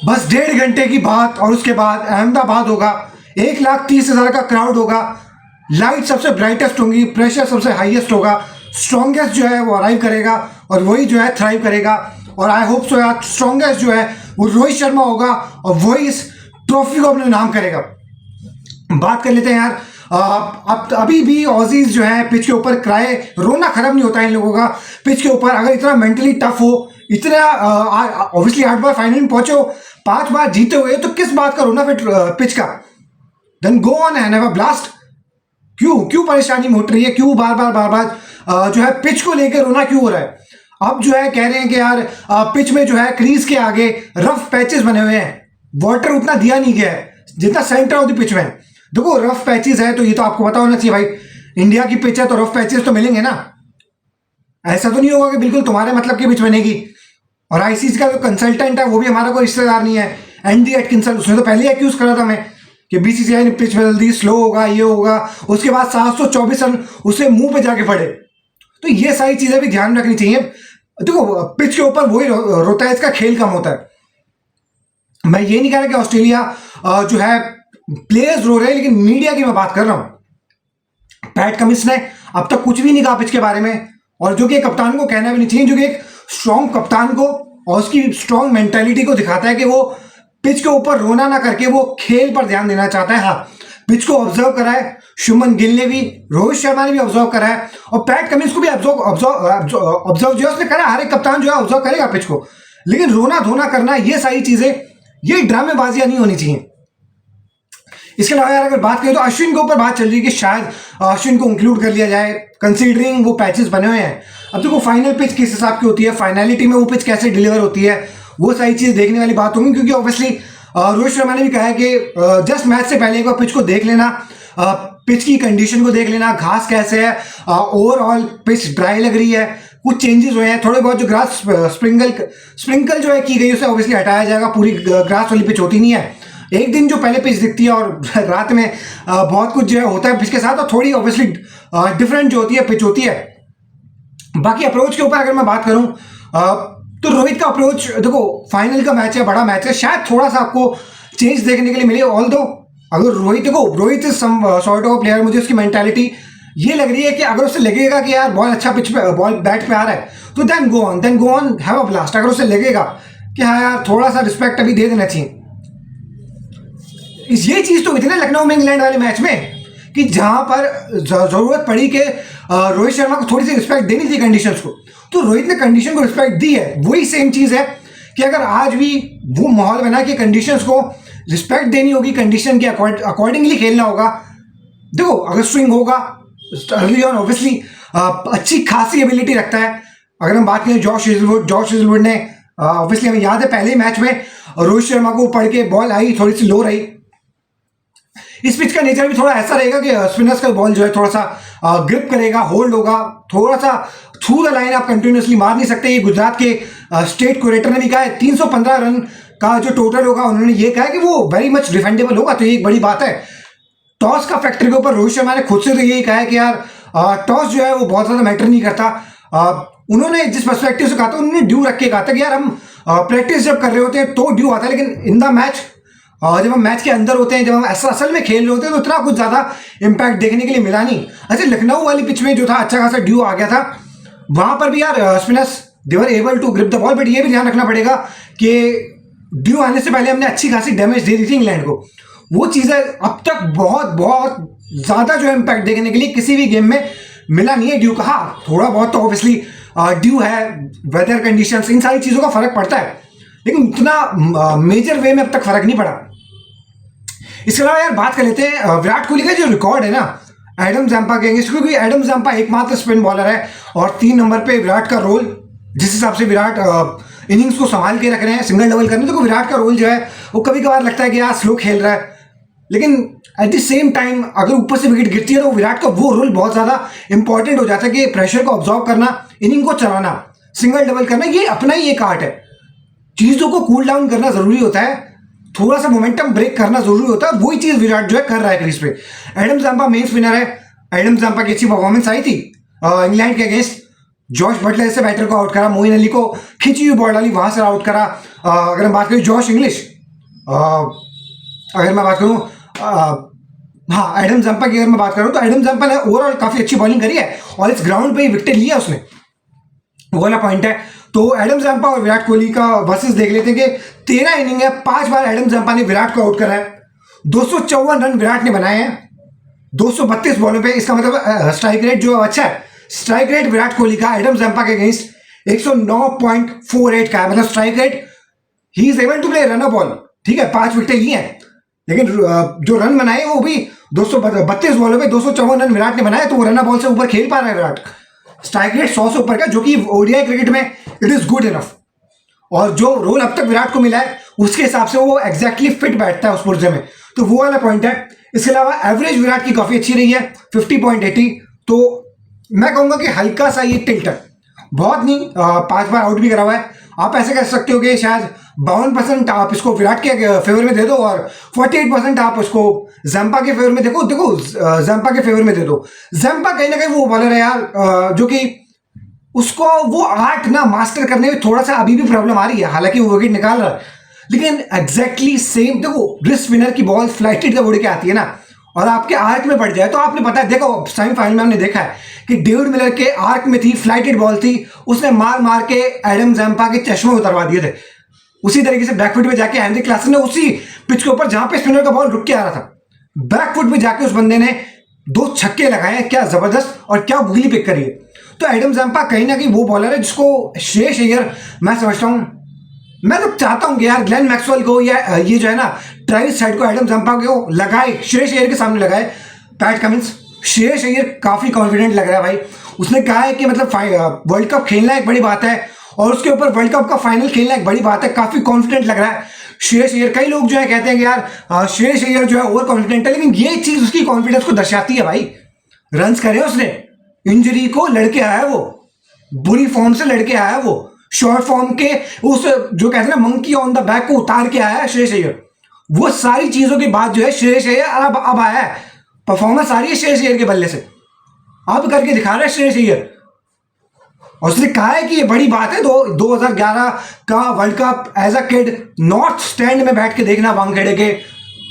बस 1.5 घंटे की बात और उसके बाद अहमदाबाद होगा, 1,30,000 का क्राउड होगा, लाइट सबसे ब्राइटेस्ट होंगी, प्रेशर सबसे हाईएस्ट होगा, स्ट्रॉन्गेस्ट जो है वो अराइव करेगा और वही जो है थ्राइव करेगा। और आई होप सो यार स्ट्रॉन्गेस्ट जो है वो रोहित शर्मा होगा और वही इस ट्रॉफी को अपने नाम करेगा। बात कर लेते हैं यार, अब अभी भी ऑजीज जो है पिच के ऊपर क्राए, रोना खत्म नहीं होता है इन लोगों का पिच के ऊपर। अगर इतना मेंटली टफ हो, इतना ऑब्वियसली 8 बार फाइनल में पहुंचे हो, 5 बार जीते हुए, तो किस बात का रोना फिर पिच का? Then go on and have a blast. क्यों परेशानी मोट रही है? क्यों बार बार जो है पिच को लेकर रोना क्यों हो रहा है? अब जो है कह रहे हैं कि यार पिच में जो है क्रीज के आगे रफ पैचेस बने हुए हैं, वाटर उतना दिया नहीं गया है जितना सेंटर ऑफ द पिच में। देखो रफ पैचेस है तो ये तो आपको पता होना चाहिए भाई, इंडिया की पिच है तो रफ पैचेस तो मिलेंगे ना। ऐसा तो नहीं होगा कि बिल्कुल तुम्हारे मतलब की पिच बनेगी। और आईसीसी का जो कंसल्टेंट है वो भी हमारा कोई रिश्तेदार नहीं है, एंडी एटकिंसन, उसने तो पहले एक्यूज करा था मैं कि बीसीसीआई ने पिच बदल दी, स्लो होगा, ये होगा। उसके बाद 724 रन उसे मुंह पे जाके पड़े। तो ये सारी चीजें भी ध्यान रखनी चाहिए। देखो पिच के ऊपर वही रोता है, इसका खेल कम होता है। मैं ये नहीं कह रहा कि ऑस्ट्रेलिया जो है प्लेयर्स रो रहे हैं, लेकिन मीडिया की मैं बात कर रहा हूं। पैट कमिंस ने अब तक कुछ भी नहीं कहा पिच के बारे में, और जो कि कप्तान को कहना भी नहीं चाहिए, जो कि एक स्ट्रॉन्ग कप्तान को और उसकी स्ट्रॉन्ग मेंटालिटी को दिखाता है कि वो पिच के ऊपर रोना ना करके वो खेल पर ध्यान देना चाहता है। हाँ, पिच को ऑब्जर्व करा है शुभमन गिल ने भी, रोहित शर्मा ने भी ऑब्जर्व करा है, और पैट कमिंस को भी ऑब्जर्व जो है उसने करा। हर एक कप्तान जो है ऑब्जर्व करेगा पिच को, लेकिन रोना धोना करना, ये सारी चीजें, ये ड्रामेबाजियां नहीं होनी चाहिए। इसके अलावा यार अगर बात करें तो अश्विन के ऊपर बात चल रही है कि शायद अश्विन को इंक्लूड कर लिया जाए, कंसीडरिंग वो पैचेस बने हुए हैं। अब देखो फाइनल पिच किस हिसाब की होती है, फाइनलिटी में वो पिच कैसे डिलीवर होती है, वो सारी चीज देखने वाली बात होगी। क्योंकि ऑब्वियसली रोहित शर्मा ने भी कहा है कि जस्ट मैच से पहले एक बार पिच को देख लेना, पिच की कंडीशन को देख लेना, घास कैसे है, ओवरऑल पिच ड्राई लग रही है, कुछ चेंजेस हुए हैं, थोड़े बहुत जो ग्रास स्प्रिंकल जो है की गई उसे ऑब्वियसली हटाया जाएगा। पूरी ग्रास वाली पिच होती नहीं है, एक दिन जो पहले पिच दिखती है और रात में बहुत कुछ जो है होता है पिच के साथ, और थोड़ी ऑब्वियसली डिफरेंट जो होती है पिच होती है। बाकी अप्रोच के ऊपर अगर मैं बात करूं तो रोहित का अप्रोच, देखो फाइनल का मैच है, बड़ा मैच है, शायद थोड़ा सा आपको चेंज देखने के लिए मिले। ऑल्दो अगर Rohit is some sort of player, मुझे उसकी मेंटालिटी ये लग रही है कि अगर उसे लगेगा कि यार बॉल अच्छा पिच पे, बॉल बैट पे आ रहा है, तो then go on have a blast. अगर उसे लगेगा कि हाँ यार थोड़ा सा रिस्पेक्ट अभी दे देना चाहिए। ये चीज तो हुई थी ना लखनऊ में इंग्लैंड वाले मैच में, कि जहां पर जरूरत पड़ी कि रोहित शर्मा को थोड़ी सी रिस्पेक्ट देनी थी कंडीशंस को, तो रोहित ने कंडीशन को रिस्पेक्ट दी है। वही सेम चीज है कि अगर आज भी वो माहौल बना कि कंडीशंस को रिस्पेक्ट देनी होगी, कंडीशन के अकॉर्डिंगली खेलना होगा। देखो अगर स्विंग होगा अर्ली ऑन, ऑब्वियसली अच्छी खासी एबिलिटी रखता है। अगर हम बात करें जॉश हेजलवुड ने, ऑब्वियसली हमें याद है पहले मैच में रोहित शर्मा को पढ़ के बॉल आई, थोड़ी सी लो रही। इस पिच का नेचर भी थोड़ा ऐसा रहेगा कि स्पिनर्स का बॉल जो है थोड़ा सा ग्रिप करेगा, होल्ड होगा, थोड़ा सा थ्रू द लाइन आप कंटिन्यूसली मार नहीं सकते। ये गुजरात के स्टेट क्यूरेटर ने भी कहा है 315 रन का जो टोटल होगा, उन्होंने ये कहा है कि वो वेरी मच डिफेंडेबल होगा, तो ये एक बड़ी बात है। टॉस का फैक्टर के ऊपर रोहित शर्मा ने खुद से तो यही कहा है कि यार टॉस जो है वो बहुत ज्यादा मैटर नहीं करता। उन्होंने जिस पर्सपेक्टिव से कहा था, उन्होंने ड्यू रख के कहा था कि यार हम प्रैक्टिस जब कर रहे होते हैं तो ड्यू आता है, लेकिन इन द मैच जब हम मैच के अंदर होते हैं, जब हम असल में खेल रहे होते हैं, तो इतना कुछ ज्यादा इंपैक्ट देखने के लिए मिला नहीं। अच्छा लखनऊ वाली पिच में जो था अच्छा खासा ड्यू आ गया था, वहां पर भी यार spinners they were able to grip the ball, but ये भी ध्यान रखना पड़ेगा कि ड्यू आने से पहले हमने अच्छी खासी डैमेज दे दी थी इंग्लैंड को। वो चीजें अब तक बहुत ज्यादा जो इम्पैक्ट देखने के लिए किसी भी गेम में मिला नहीं है ड्यू का। हाँ थोड़ा बहुत तो ऑब्वियसली ड्यू है, वेदर कंडीशंस, इन सारी चीजों का फर्क पड़ता है, लेकिन उतना मेजर वे में अब तक फर्क नहीं पड़ा। इसके अलावा यार बात कर लेते हैं विराट कोहली का जो रिकॉर्ड है ना एडम जैम्पा के अगेंस्ट, क्योंकि एडम जैम्पा एकमात्र स्पिन बॉलर है और 3 नंबर पे विराट का रोल, जिस हिसाब से विराट इनिंग्स को संभाल के रख रहे हैं सिंगल डबल करने, तो विराट का रोल जो है वो कभी कभार लगता है कि यार स्लो खेल रहा है, लेकिन एट द सेम टाइम अगर ऊपर से विकेट गिरती है तो विराट का वो रोल बहुत ज्यादा इंपॉर्टेंट हो जाता है कि प्रेशर को ऑब्जॉर्व करना, इनिंग को चलाना, सिंगल डबल करना, ये अपना ही एक आर्ट है। चीजों को कूल डाउन करना जरूरी होता है, थोड़ा सा मोमेंटम ब्रेक करना जरूरी होता है, वही चीज विराट जो है कर रहा है क्रीज पे। एडम जैम्पा मेन स्पिनर है, एडम जैम्पा की अच्छी परफॉर्मेंस आई थी इंग्लैंड के अगेंस्ट, जॉश बटलर से बैटर को आउट करा, मोइन अली को खिंची हुई बॉल डाली, वहां से आउट करा। अगर मैं बात करूँ जॉश इंग्लिश, अगर मैं बात करूँ हाँ एडम जंपा की अगर मैं बात करूँ तो एडम जंपा ने ओवरऑल काफी अच्छी बॉलिंग करी है और इस ग्राउंड पे ही विकेट लिया उसने, वो वाला पॉइंट है। तो एडम जंपा और विराट कोहली का वर्सेस देख लेते हैं कि 13 इनिंग है, 5 बार एडम जंपा ने विराट को आउट करा है, 254 रन विराट ने बनाए हैं 232 बॉलों पे। इसका मतलब स्ट्राइक रेट जो अच्छा है, स्ट्राइक रेट विराट कोहली का एडम जंपा के अगेंस्ट 109.48 का है, मतलब strike rate he is able to play run a ball. ठीक है, 5 विकेटें ली हैं, लेकिन जो रन बनाए वो भी 232 बॉलों पे 254 रन विराट ने बनाए, तो वो रन अ बॉल से ऊपर खेल पा रहा है विराट। स्ट्राइक रेट 100 से ऊपर का, जो कि ओडीआई क्रिकेट में इट इज गुड इनफ, और जो रोल अब तक विराट को मिला है उसके हिसाब से वो एग्जैक्टली फिट बैठता है उस पुर्जे में, तो वो वाला पॉइंट है। इसके अलावा एवरेज विराट की काफी अच्छी रही है 50.80, तो मैं कहूंगा कि हल्का सा ये टिल्टर, बहुत नहीं, 5 बार आउट भी करा हुआ है। आप ऐसे कह सकते हो कि शायद 52% आप इसको विराट के फेवर में दे दो और 48% आप उसको जंपा के फेवर में देखो जंपा के फेवर में दे दो। जंपा कहीं ना कहीं वो बॉलर है यार, जो कि उसको वो आर्ट ना मास्टर करने में थोड़ा सा अभी भी प्रॉब्लम आ रही है, हालांकि वो विकेट निकाल रहा है, लेकिन एग्जैक्टली सेम देखो रिस्ट विनर की बॉल फ्लाइटेड जब उड़ के आती है ना और आपके आर्क में पड़ जाए, तो आपने पता है, देखो सेमीफाइनल में हमने देखा है कि डेविड मिलर के आर्क में थी, फ्लाइटेड बॉल थी, उसने मार मार के एडम जंपा के चश्मे उतरवा दिए थे। उसी तरीके से बैकफुट पे जाके हेनरी क्लासन ने उसी पिच के ऊपर जहां पे स्पिनर का बॉल रुक के आ रहा था, बैकफुट पे जाके उस बंदे ने 2 छक्के लगाए, क्या जबरदस्त और क्या बुगली पिक करी है। तो एडम जंपा कहीं ना कहीं वो बॉलर है जिसको श्रेयस अय्यर, मैं समझता हूं, मैं तो चाहता हूं कि यार ग्लेन मैक्सवेल को या ये जो है ना ट्रेविस हेड को एडम जंपा को लगाए, श्रेयस अय्यर के सामने लगाए। पैट कमिंस, श्रेयस अय्यर काफी कॉन्फिडेंट लग रहा है भाई, उसने कहा है कि मतलब वर्ल्ड कप खेलना एक बड़ी बात है और उसके ऊपर वर्ल्ड कप का फाइनल खेलना एक बड़ी बात है, काफी कॉन्फिडेंट लग रहा है श्रेयस अय्यर। कई लोग जो है कहते हैं कि यार श्रेयस अय्यर जो है ओवर कॉन्फिडेंट है, लेकिन ये चीज उसकी कॉन्फिडेंस को दर्शाती है भाई। रन्स करे उसने, इंजरी को लड़के आया, वो बुरी फॉर्म से लड़के आया, वो शॉर्ट फॉर्म के उस जो कहते हैं ना मंकी ऑन द बैक को उतार के आया है श्रेयस अय्यर। वो सारी चीजों के बाद जो है श्रेयस अय्यर अब आया है, परफॉर्मेंस आ रही है श्रेयस अय्यर के बल्ले से, अब करके दिखा रहा है श्रेयस अय्यर। और उसने कहा है कि ये बड़ी बात है 2011 का world cup as a kid north stand में बैठ के देखना, वानखेड़े के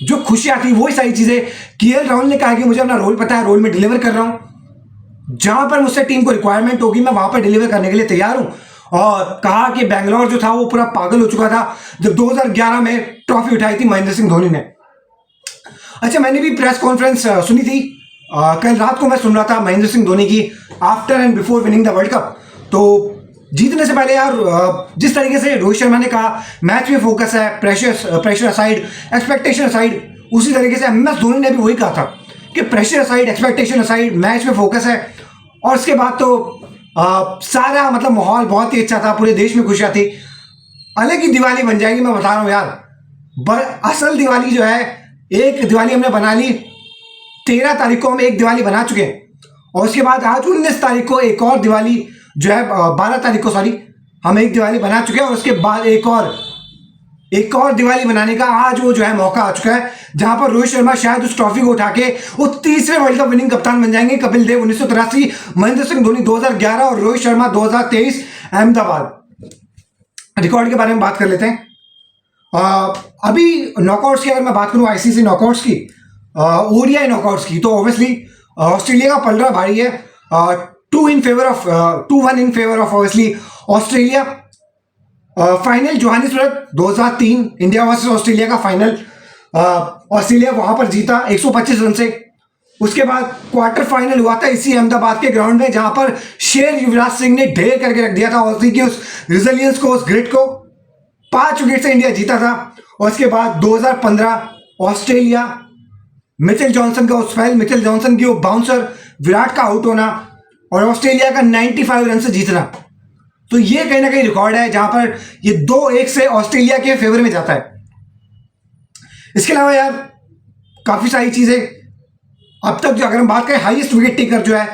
जो खुशियां थी वही सारी चीजें। केएल राहुल ने कहा कि मुझे अपना रोल पता है, रोल में डिलीवर कर रहा हूं, जहां पर मुझसे टीम को रिक्वायरमेंट होगी मैं वहां पर डिलीवर करने के लिए तैयार हूं। और कहा कि बैंगलोर जो था वो पूरा पागल हो चुका था जब 2011 में ट्रॉफी उठाई थी महेंद्र सिंह धोनी ने। अच्छा, मैंने भी प्रेस कॉन्फ्रेंस सुनी थी, कल रात को मैं सुन रहा था महेंद्र सिंह धोनी की after and before winning the world cup. तो जीतने से पहले यार जिस तरीके से रोहित शर्मा ने कहा मैच में फोकस है, प्रेशर असाइड, एक्सपेक्टेशन असाइड, उसी तरीके से MS धोनी ने भी वही कहा था कि pressure aside, expectation aside, match में फोकस है। और उसके बाद तो सारा मतलब माहौल बहुत ही अच्छा था, पूरे देश में खुशियां थी, अलग ही दिवाली बन जाएगी, मैं बता रहा हूँ यार। असल दिवाली जो है, एक दिवाली हमने बना ली, 13 तारीख को हम एक दिवाली बना चुके हैं, और उसके बाद आज 19 तारीख को एक और दिवाली जो है 12 तारीख को सॉरी हम एक दिवाली बना चुके हैं, और उसके बाद एक और दिवाली बनाने का आज वो जो है मौका आ चुका है, जहां पर रोहित शर्मा शायद उस ट्रॉफी को उठा के वो तीसरे वर्ल्ड कप विनिंग कप्तान बन जाएंगे। कपिल देव 1983, महेंद्र सिंह धोनी 2011 और रोहित शर्मा 2023 अहमदाबाद। रिकॉर्ड के बारे में बात कर लेते हैं। अभी नॉकआउट्स की अगर मैं बात करूं, आईसीसी नॉकआउट्स की, ओडीआई नॉकआउट्स की, तो ऑब्वियसली ऑस्ट्रेलिया का पलड़ा भारी है, 2-1 in favour of obviously Australia. Final Johannesburg 2003 India versus Australia का फाइनल, ऑस्ट्रेलिया वहां पर जीता 125 रन से। उसके बाद क्वार्टर फाइनल हुआ था इसी अहमदाबाद के ग्राउंड में, जहां पर शेर युवराज सिंह ने ढेर करके रख दिया था ऑस्ट्रेलिया की उस रिजिलियंस को, उस ग्रिड को। 5 विकेट से इंडिया जीता था। और उसके बाद 2015 ऑस्ट्रेलिया, मिचेल जॉनसन का स्पेल, मिचेल जॉनसन की वो बाउंसर, विराट का आउट होना और ऑस्ट्रेलिया का 95 रन से जीतना, तो ये कहीं ना कहीं रिकॉर्ड है जहां पर ये 2-1 से ऑस्ट्रेलिया के फेवर में जाता है। इसके अलावा यार काफी सारी चीजें, अब तक जो अगर हम बात करें हाईएस्ट विकेट टेकर जो है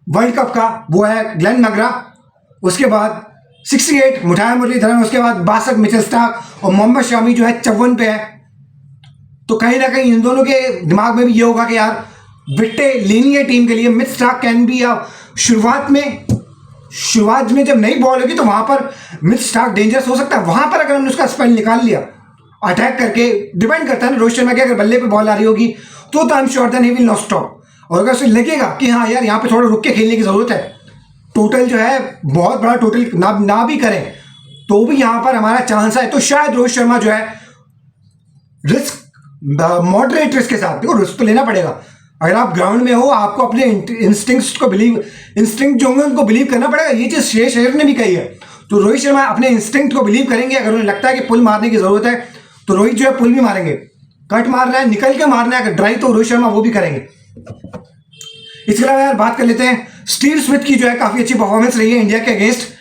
वर्ल्ड कप का, वो है ग्लेन मैकग्रा, उसके बाद 68 मुथाई मुरलीधरन, उसके बाद 62 मिचेल स्टार्क और मोहम्मद शामी जो है 54 पे है। तो कहीं ना कहीं इन दोनों के दिमाग में भी ये होगा कि यार विकेटें लेनी है टीम के लिए। मिचेल स्टार्क कैन बी शुरुआत में शुरुआत में जब नई बॉल होगी तो वहां पर मिथ स्टार्क डेंजरस हो सकता है, वहां पर अगर हमने उसका स्पेल निकाल लिया अटैक करके, डिपेंड करता है ना रोहित शर्मा की, अगर बल्ले पे बॉल आ रही होगी तो I am sure then he will not stop. और अगर उसे लगेगा कि हाँ यार यहाँ पे थोड़ा रुक के खेलने की जरूरत है, टोटल जो है बहुत बड़ा टोटल ना भी करें तो भी यहाँ पर हमारा चांस है, तो शायद रोहित शर्मा जो है रिस्क मॉडरेट रिस्क के साथ, देखो रिस्क तो लेना पड़ेगा। अगर आप ग्राउंड में हो आपको अपने इंस्टिंक्ट जो होंगे उनको बिलीव करना पड़ेगा। ये चीज श्रेयस अय्यर ने भी कही है, तो रोहित शर्मा अपने इंस्टिंक्ट को बिलीव करेंगे। अगर उन्हें लगता है कि पुल मारने की जरूरत है तो रोहित जो है पुल भी मारेंगे, कट मारना है निकल के मारना है अगर ड्राइव तो रोहित शर्मा वो भी करेंगे। इसके अलावा यार बात कर लेते हैं स्टीव स्मिथ की, जो है काफी अच्छी परफॉर्मेंस रही है इंडिया के अगेंस्ट।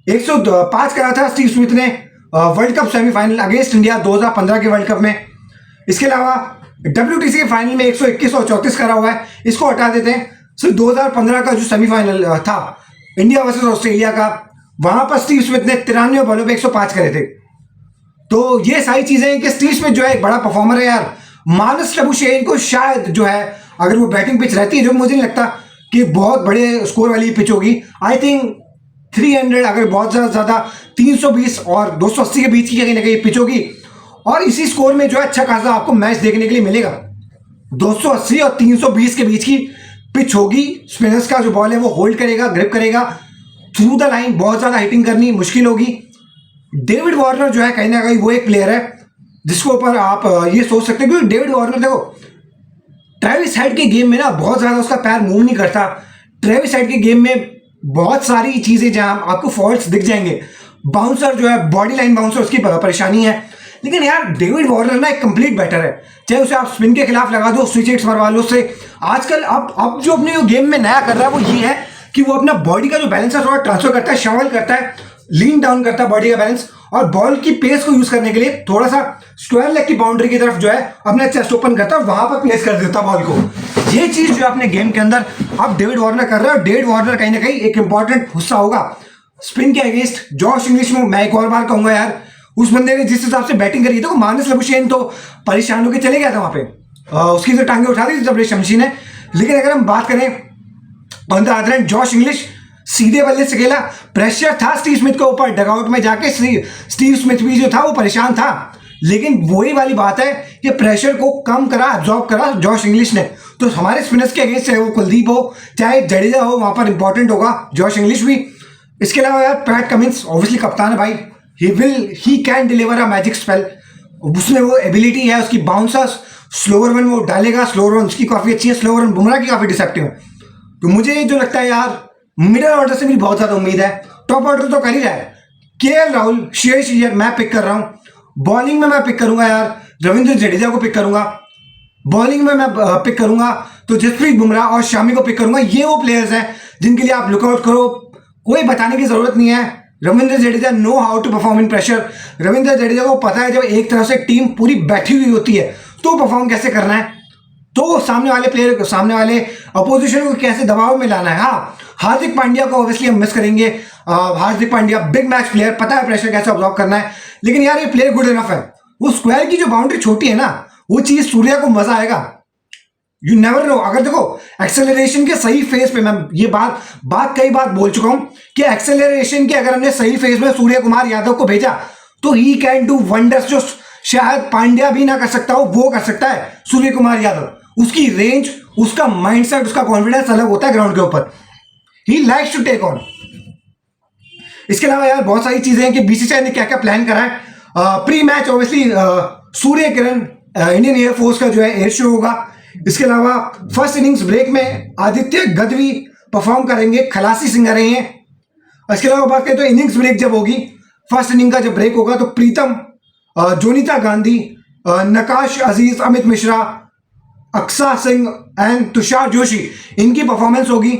105 करा था स्टीव स्मिथ ने world cup semifinal against India 2015 के वर्ल्ड कप में। इसके अलावा WTC के फाइनल में 121 और 34 करा हुआ है, इसको हटा देते हैं। सिर्फ 2015 का जो सेमीफाइनल था इंडिया वर्सेस ऑस्ट्रेलिया का, वहां पर स्टीव स्मिथ ने 93 बॉलों पे 105 करे थे। तो ये सारी चीजें हैं कि स्टीव स्मिथ जो है एक बड़ा परफॉर्मर है यार। मानस लबुशेन को शायद जो है अगर वो बैटिंग पिच रहती है, जो मुझे नहीं लगता कि बहुत बड़े स्कोर वाली पिच होगी, आई थिंक 300 अगर बहुत ज्यादा 320 और 280 के बीच की कहीं ना कहीं पिच होगी, और इसी स्कोर में जो है अच्छा खासा आपको मैच देखने के लिए मिलेगा। 280 और 320 के बीच की पिच होगी, स्पिनर्स का जो बॉल है वो होल्ड करेगा, ग्रिप करेगा, थ्रू द लाइन बहुत ज्यादा हिटिंग करनी मुश्किल होगी। डेविड वार्नर जो है कहीं ना कहीं वो एक प्लेयर है जिसके ऊपर आप ये सोच सकते हैं, क्योंकि डेविड वार्नर देखो ट्रेविस हेड के गेम में ना बहुत ज्यादा उसका पैर मूव नहीं करता। ट्रेविस हेड के गेम में बहुत सारी चीजें जहां आपको फॉल्ट्स दिख जाएंगे, बाउंसर जो है बॉडी लाइन बाउंसर उसकी परेशानी है। लेकिन यार डेविड वार्नर ना एक कंप्लीट बैटर है, चाहे उसे आप स्पिन के खिलाफ लगा दो, स्विच हिट्स मरवा लो उससे। आजकल अब जो अपने गेम में नया कर रहा है वो ये है कि वो अपना बॉडी का जो बैलेंस है थोड़ा ट्रांसफर करता है, शवल करता है, लीन डाउन करता है बॉडी का बैलेंस, और बॉल की पेस को यूज करने के लिए थोड़ा सा स्क्वायर लेग की बाउंड्री की तरफ जो है अपना चेस्ट ओपन करता है, वहां पर प्लेस कर देता बॉल को। ये चीज जो अपने गेम के अंदर अब डेविड वार्नर कर रहा है, और डेविड वार्नर कहीं ना कहीं एक इंपॉर्टेंट हिस्सा होगा स्पिन के अगेंस्ट। जॉश इंग्लिश में मैं एक और बार कहूंगा यार, उस बंदे ने जिस हिसाब से बैटिंग करी थी, मानस लबुशेन तो परेशान होकर चले गया था वहां पे, उसकी तो टांगे उठा दी थी जब शमशी ने। लेकिन अगर हम बात करें on the other hand, Josh Inglis सीधे बल्ले से खेला, प्रेशर था स्टीव स्मिथ के ऊपर, डगआउट में जाके स्टीव स्मिथ भी जो था वो परेशान था, लेकिन वही वाली बात है कि प्रेशर को कम करा, एब्जॉर्ब करा जॉश इंग्लिश ने। तो हमारे स्पिनर्स के अगेंस्ट चाहे वो कुलदीप हो चाहे जडेजा हो, वहां पर इंपॉर्टेंट होगा जॉश इंग्लिश भी। इसके अलावा यार पैट कमिंस ऑब्वियसली कप्तान है भाई, he can deliver a magic spell, उसमें वो एबिलिटी है, उसकी बाउंसर्स स्लोअर वन वो डालेगा, स्लोअर वन उसकी काफी अच्छी है, स्लोअर वन बुमराह की काफी डिसेप्टिव है। तो मुझे जो लगता है यार मिडिल ऑर्डर से भी बहुत ज्यादा उम्मीद है, टॉप ऑर्डर तो कर ही रहा है। केएल राहुल, श्रेयस अय्यर मैं पिक कर रहा हूं। बॉलिंग में मैं पिक करूंगा यार रविंद्र जडेजा को पिक करूंगा, बॉलिंग में मैं पिक करूंगा तो जसप्रीत बुमराह और शामी को पिक करूंगा। ये वो प्लेयर्स हैं जिनके लिए आप लुकआउट करो, कोई बताने की जरूरत नहीं है। Ravindra Jadeja know how to perform in pressure. Ravindra Jadeja को पता है जब एक तरफ से टीम पूरी बैठी हुई होती है तो परफॉर्म कैसे करना है, तो सामने वाले प्लेयर, सामने वाले अपोजिशन को कैसे दबाव में लाना है। हाँ, हार्दिक पांड्या को ऑब्वियसली हम मिस करेंगे। Hardik Pandya big match player, पता है प्रेशर कैसे ऑब्जॉर्व करना है, लेकिन यार ये प्लेयर गुड इनफ है। वो स्क्वायर की जो बाउंड्री छोटी है ना, वो चीज सूर्या को मजा आएगा। यू नेवर नो, अगर देखो एक्सेलरेशन के सही फेज पे, मैं ये बात कई बार बोल चुका हूं कि एक्सेलरेशन के अगर हमने सही फेज में सूर्य कुमार यादव को भेजा तो ही कैन डू वंडर्स, जो शायद पांड्या भी ना कर सकता हो वो कर सकता है सूर्य कुमार यादव। उसकी रेंज, उसका माइंडसेट, उसका कॉन्फिडेंस अलग होता है ग्राउंड के ऊपर। He likes to take on. इसके अलावा यार बहुत सारी चीजें हैं कि बीसीसीआई ने क्या क्या प्लान करा है। Pre match obviously Surya Kiran Indian air force का जो है एयर शो होगा। इसके अलावा फर्स्ट इनिंग्स ब्रेक में आदित्य गदवी परफॉर्म करेंगे, खलासी सिंह रहेंगे। इसके अलावा बात करें तो इनिंग्स ब्रेक जब होगी, फर्स्ट इनिंग का जब ब्रेक होगा तो प्रीतम, जोनीता गांधी, नकाश अजीज, अमित मिश्रा, अक्सा सिंह एंड तुषार जोशी, इनकी परफॉर्मेंस होगी।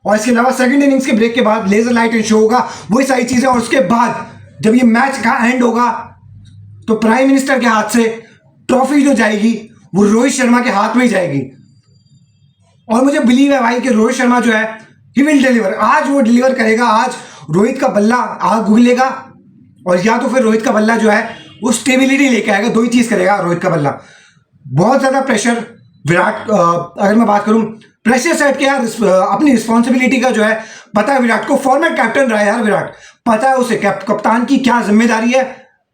और इसके अलावा सेकंड इनिंग्स के ब्रेक के बाद लेजर लाइट एंड शो होगा, वही सारी चीजें। और उसके बाद जब ये मैच का एंड होगा तो प्राइम मिनिस्टर के हाथ से ट्रॉफी जो जाएगी वो रोहित शर्मा के हाथ में ही जाएगी। और मुझे बिलीव है भाई कि रोहित शर्मा जो है ही विल डिलीवर। आज वो डिलीवर करेगा, आज रोहित का बल्ला आग उगलेगा, और या तो फिर रोहित का बल्ला जो है वो स्टेबिलिटी लेके आएगा। दो ही चीज करेगा रोहित का बल्ला। बहुत ज्यादा प्रेशर विराट, अगर मैं बात करूं प्रेशर सेट के यार अपनी रिस्पॉन्सिबिलिटी का जो है पता है विराट को, फॉर्मेट कैप्टन रहा है यार विराट, पता है उसे कप्तान की क्या जिम्मेदारी है।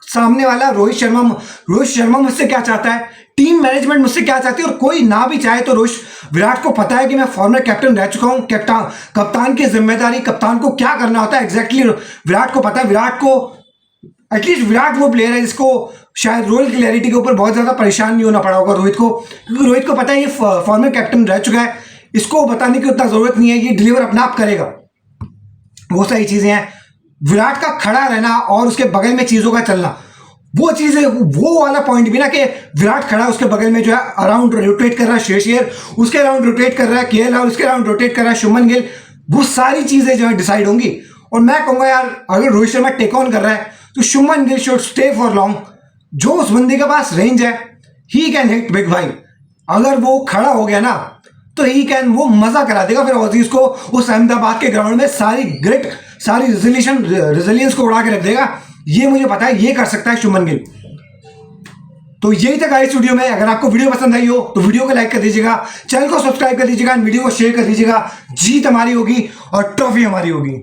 सामने वाला रोहित शर्मा मुझसे क्या चाहता है, टीम मैनेजमेंट मुझसे क्या चाहती है, और कोई ना भी चाहे तो विराट को पता है कि मैं फॉर्मेट कैप्टन रह चुका हूं। कप्तान की जिम्मेदारी, कप्तान को क्या करना होता है एग्जैक्टली विराट को पता है। विराट को एटलीस्ट विराट वो प्लेयर है जिसको शायद रोल क्लैरिटी के ऊपर बहुत ज्यादा परेशान नहीं होना पड़ा होगा रोहित को, क्योंकि रोहित को पता है ये फॉर्मर कैप्टन रह चुका है, इसको बताने की उतना जरूरत नहीं है, ये डिलीवर अपने आप करेगा। वो सारी चीजें हैं। विराट का खड़ा रहना और उसके बगल में चीजों का चलना, वो चीजें, वो वाला पॉइंट भी ना कि विराट खड़ा उसके बगल में जो है अराउंड रोटेट कर रहा है श्रेयस अय्यर, उसके अराउंड रोटेट कर रहा है केएल राहुल, उसके अराउंड रोटेट कर रहा है शुभमन गिल, वो सारी चीजें जो है डिसाइड होंगी। और मैं कहूंगा यार अगर रोहित शर्मा टेक ऑन कर रहा है तो Shubman Gill should stay for long. जो उस बंदे के पास रेंज है, ही कैन हिट बिग भाई। अगर वो खड़ा हो गया ना तो ही कैन, वो मजा करा देगा फिर ऑजीज को उस अहमदाबाद के ग्राउंड में, सारी ग्रिट, सारी रिजिलियंस को उड़ा के रख देगा। ये मुझे पता है, ये कर सकता है शुभमन गिल। तो यही था गाइस वीडियो में। अगर आपको वीडियो पसंद आई हो तो वीडियो को लाइक कर दीजिएगा, चैनल को सब्सक्राइब कर दीजिएगा, वीडियो को शेयर कर दीजिएगा। जीत हमारी होगी और ट्रॉफी हमारी होगी।